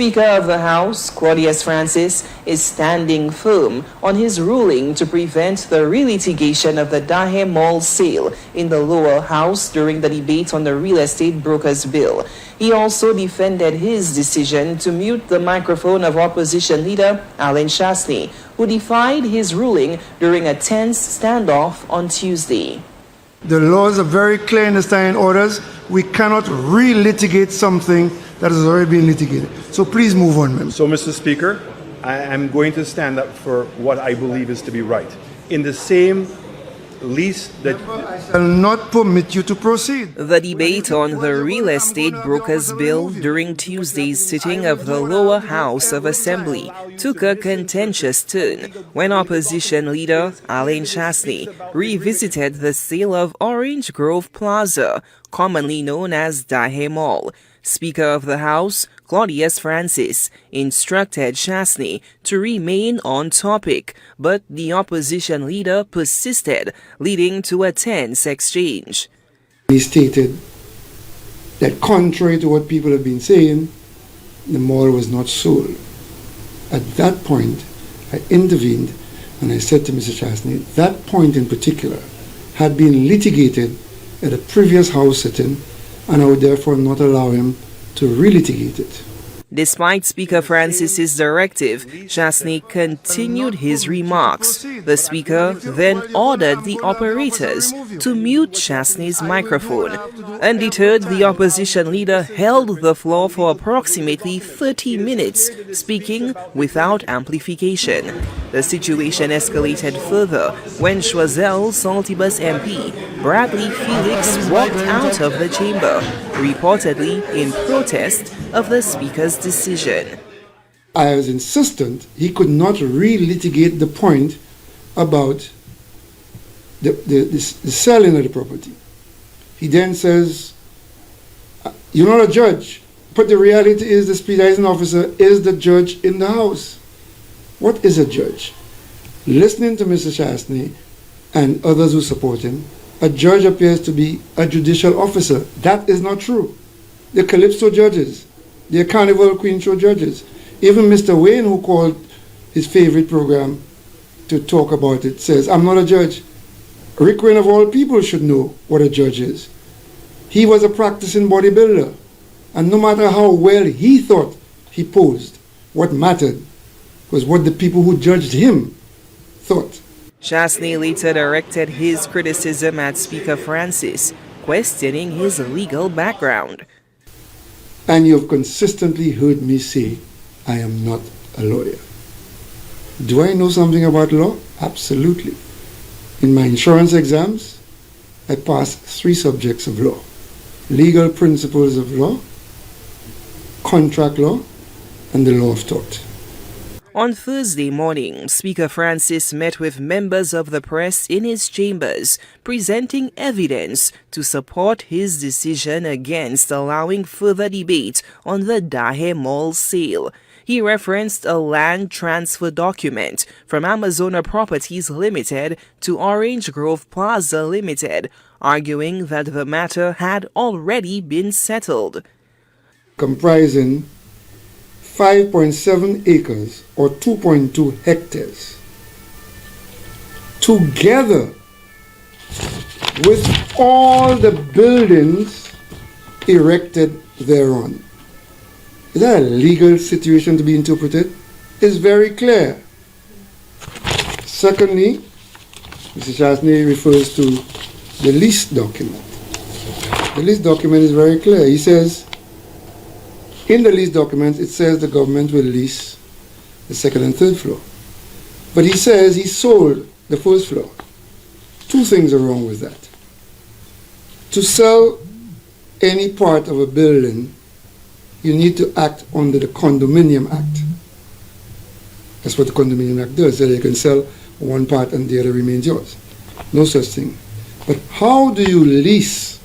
Speaker of the House, Claudius Francis, is standing firm on his ruling to prevent the relitigation of the Dahe Mall sale in the lower house during the debate on the real estate brokers bill. He also defended his decision to mute the microphone of opposition leader Alain Chastane, who defied his ruling during a tense standoff on Tuesday. The laws are very clear in the standing orders. We cannot relitigate something that has already been litigated. So please move on, ma'am. So, Mr. Speaker, I am going to stand up for what I believe is to be right. In the same lease that I shall not permit you to proceed. The debate on the real estate brokers bill during Tuesday's sitting of the lower house of assembly took a contentious turn when opposition leader Alain Chastane revisited the sale of Orange Grove Plaza, commonly known as Dahe Mall. Speaker of the House, Claudius Francis, instructed Chastane to remain on topic, but the opposition leader persisted, leading to a tense exchange. He stated that contrary to what people have been saying, the mall was not sold. At that point, I intervened and I said to Mr. Chastane, that point in particular had been litigated at a previous House sitting, and I would therefore not allow him to relitigate it. Despite Speaker Francis's directive, Chastane continued his remarks. The Speaker then ordered the operators to mute Chastane's microphone. Undeterred, the opposition leader held the floor for approximately 30 minutes, speaking without amplification. The situation escalated further when Choiseul Saltibus MP Bradley Felix walked out of the chamber, reportedly in protest of the Speaker's decision. I was insistent he could not relitigate the point about the selling of the property. He then says, you're not a judge, but the reality is the presiding officer is the judge in the House. What is a judge? Listening to Mr. Chastane and others who support him, a judge appears to be a judicial officer. That is not true. They're Calypso judges. They're Carnival Queen Show judges. Even Mr. Wayne, who called his favorite program to talk about it, says, I'm not a judge. Rick Wayne of all people should know what a judge is. He was a practicing bodybuilder. And no matter how well he thought he posed, what mattered was what the people who judged him thought. Chastane later directed his criticism at Speaker Francis, questioning his legal background. And you have consistently heard me say, I am not a lawyer. Do I know something about law? Absolutely. In my insurance exams, I passed 3 subjects of law: legal principles of law, contract law, and the law of tort. On Thursday morning, Speaker Francis met with members of the press in his chambers, presenting evidence to support his decision against allowing further debate on the Dahe Mall sale. He referenced a land transfer document from Amazona Properties Limited to Orange Grove Plaza Limited, arguing that the matter had already been settled. Comprising 5.7 acres or 2.2 hectares, together with all the buildings erected thereon. Is that a legal situation to be interpreted? It's very clear. Secondly, Mr. Chastane refers to the lease document. The lease document is very clear. He says, in the lease document, it says the government will lease the 2nd and 3rd floor. But he says he sold the 1st floor. 2 things are wrong with that. To sell any part of a building, you need to act under the Condominium Act. That's what the Condominium Act does, so you can sell one part and the other remains yours. No such thing. But how do you lease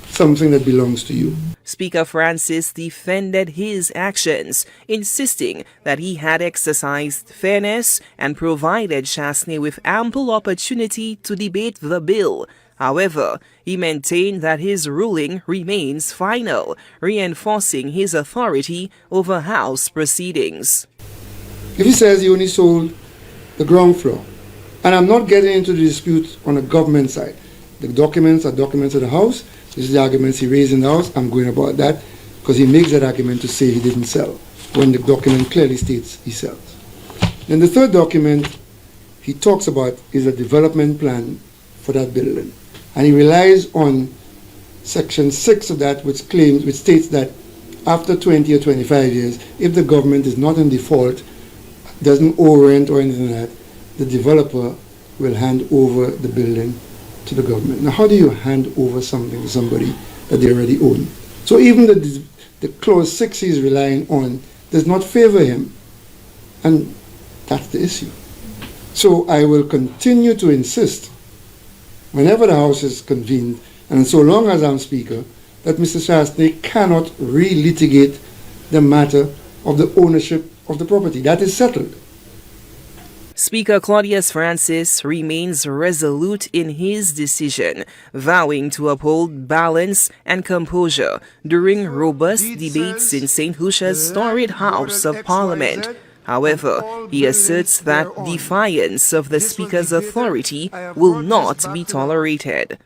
something that belongs to you? Speaker Francis defended his actions, insisting that he had exercised fairness and provided Chastane with ample opportunity to debate the bill. However, he maintained that his ruling remains final, reinforcing his authority over House proceedings. If he says he only sold the ground floor, and I'm not getting into the dispute on the government side. The documents are documents of the House. This is the arguments he raised in the House. I'm going about that because he makes that argument to say he didn't sell when the document clearly states he sells. Then the third document he talks about is a development plan for that building. And he relies on section 6 of that, which states that after 20 or 25 years, if the government is not in default, doesn't owe rent or anything like that, the developer will hand over the building to the government. Now, how do you hand over something to somebody that they already own? So even the clause 6 he's relying on does not favor him. And that's the issue. So I will continue to insist, whenever the House is convened, and so long as I'm Speaker, that Mr. Chastanet cannot relitigate the matter of the ownership of the property. That is settled. Speaker Claudius Francis remains resolute in his decision, vowing to uphold balance and composure during robust debates in St. Lucia's storied House of Parliament. However, he asserts that defiance of the Speaker's authority will not be tolerated.